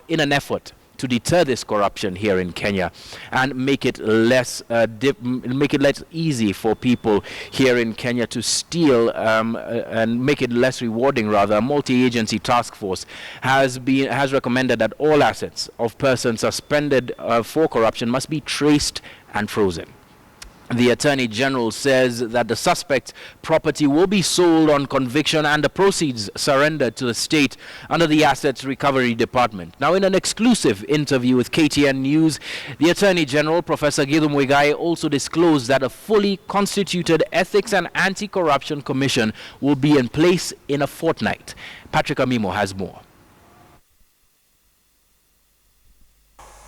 in an effort to deter this corruption here in Kenya and make it less easy for people here in Kenya to steal and make it less rewarding, rather, a multi-agency task force has recommended that all assets of persons suspended for corruption must be traced and frozen. The Attorney General says that the suspect's property will be sold on conviction and the proceeds surrendered to the state under the Assets Recovery Department. Now, in an exclusive interview with KTN News, the Attorney General, Professor Githu Muigai, also disclosed that a fully constituted Ethics and Anti-Corruption Commission will be in place in a fortnight. Patrick Amimo has more.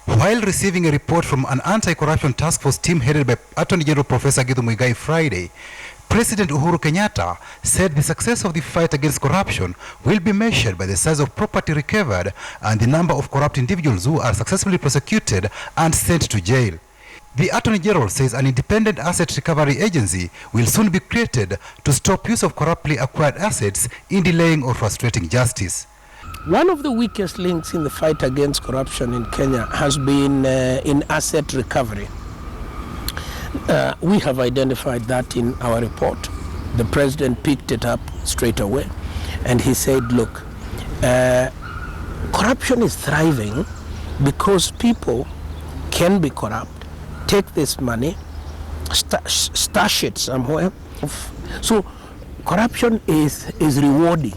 While receiving a report from an anti-corruption task force team headed by Attorney General Professor Githu Muigai Friday, President Uhuru Kenyatta said the success of the fight against corruption will be measured by the size of property recovered and the number of corrupt individuals who are successfully prosecuted and sent to jail. The Attorney General says an independent asset recovery agency will soon be created to stop use of corruptly acquired assets in delaying or frustrating justice. One of the weakest links in the fight against corruption in Kenya has been in asset recovery. We have identified that in our report. The President picked it up straight away and he said, look, corruption is thriving because people can be corrupt, take this money, stash it somewhere. So corruption is rewarding.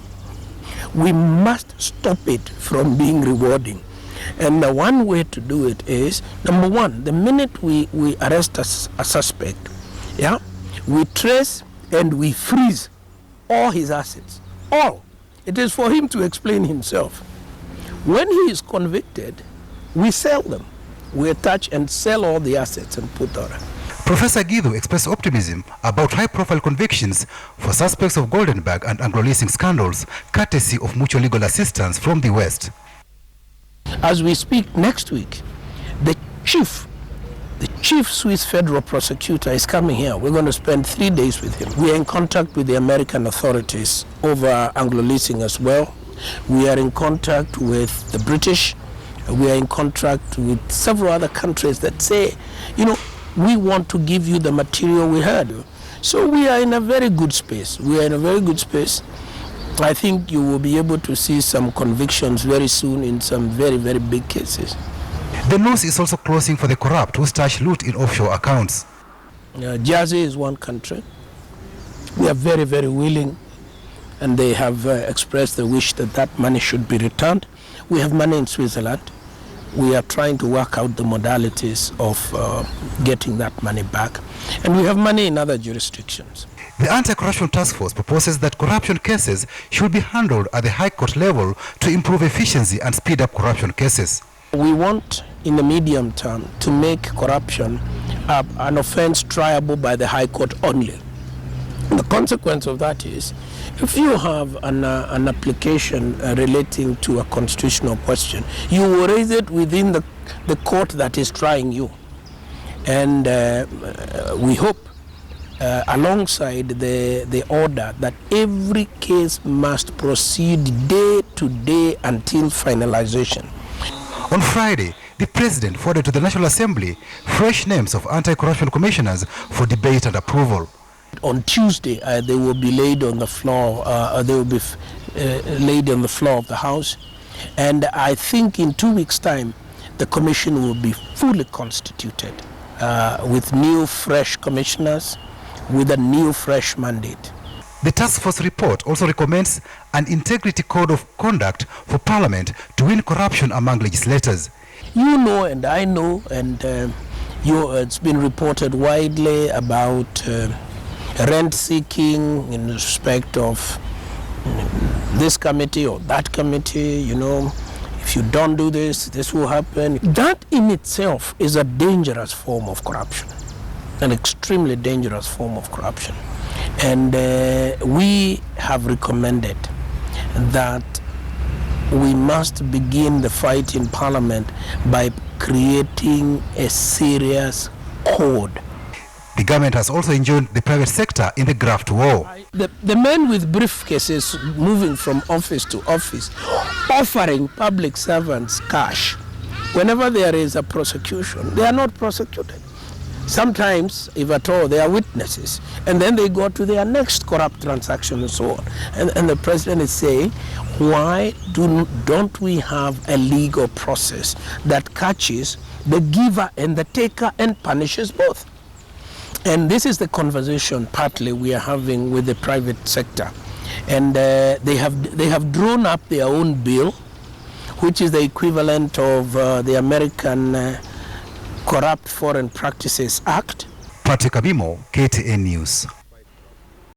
We must stop it from being rewarding. And the one way to do it is, number one, the minute we arrest a suspect, we trace and we freeze all his assets. All. It is for him to explain himself. When he is convicted, we sell them. We attach and sell all the assets and put on it. Professor Githu expressed optimism about high-profile convictions for suspects of Golden Bag and Anglo-leasing scandals, courtesy of mutual legal assistance from the West. As we speak next week, the chief Swiss federal prosecutor is coming here. We're going to spend 3 days with him. We are in contact with the American authorities over Anglo-leasing as well. We are in contact with the British. We are in contact with several other countries that say, we want to give you the material we heard. So we are in a very good space. We are in a very good space. I think you will be able to see some convictions very soon in some very, very big cases. The nose is also closing for the corrupt who stash loot in offshore accounts. Jersey is one country. We are very, very willing, and they have expressed the wish that that money should be returned. We have money in Switzerland. We are trying to work out the modalities of getting that money back. And we have money in other jurisdictions. The Anti-Corruption Task Force proposes that corruption cases should be handled at the High Court level to improve efficiency and speed up corruption cases. We want, in the medium term, to make corruption an offense triable by the High Court only. And the consequence of that is, if you have an application relating to a constitutional question, you will raise it within the court that is trying you. And we hope, alongside the order, that every case must proceed day to day until finalization. On Friday, the President forwarded to the National Assembly fresh names of anti-corruption commissioners for debate and approval. On Tuesday, they will be laid on the floor. They will be laid on the floor of the House, and I think in 2 weeks' time, the commission will be fully constituted with new, fresh commissioners, with a new, fresh mandate. The task force report also recommends an integrity code of conduct for Parliament to win corruption among legislators. You know, and I know, and it's been reported widely about rent seeking in respect of this committee or that committee. If you don't do this, this will happen. That in itself is a dangerous form of corruption, an extremely dangerous form of corruption. And we have recommended that we must begin the fight in Parliament by creating a serious code. The government has also enjoined the private sector in the graft war. The men with briefcases moving from office to office, offering public servants cash. Whenever there is a prosecution, they are not prosecuted. Sometimes, if at all, they are witnesses. And then they go to their next corrupt transaction and so on. And the president is saying, why don't we have a legal process that catches the giver and the taker and punishes both? And this is the conversation partly we are having with the private sector. And they have drawn up their own bill, which is the equivalent of the American Corrupt Foreign Practices Act. Patrick Abimo, KTN News.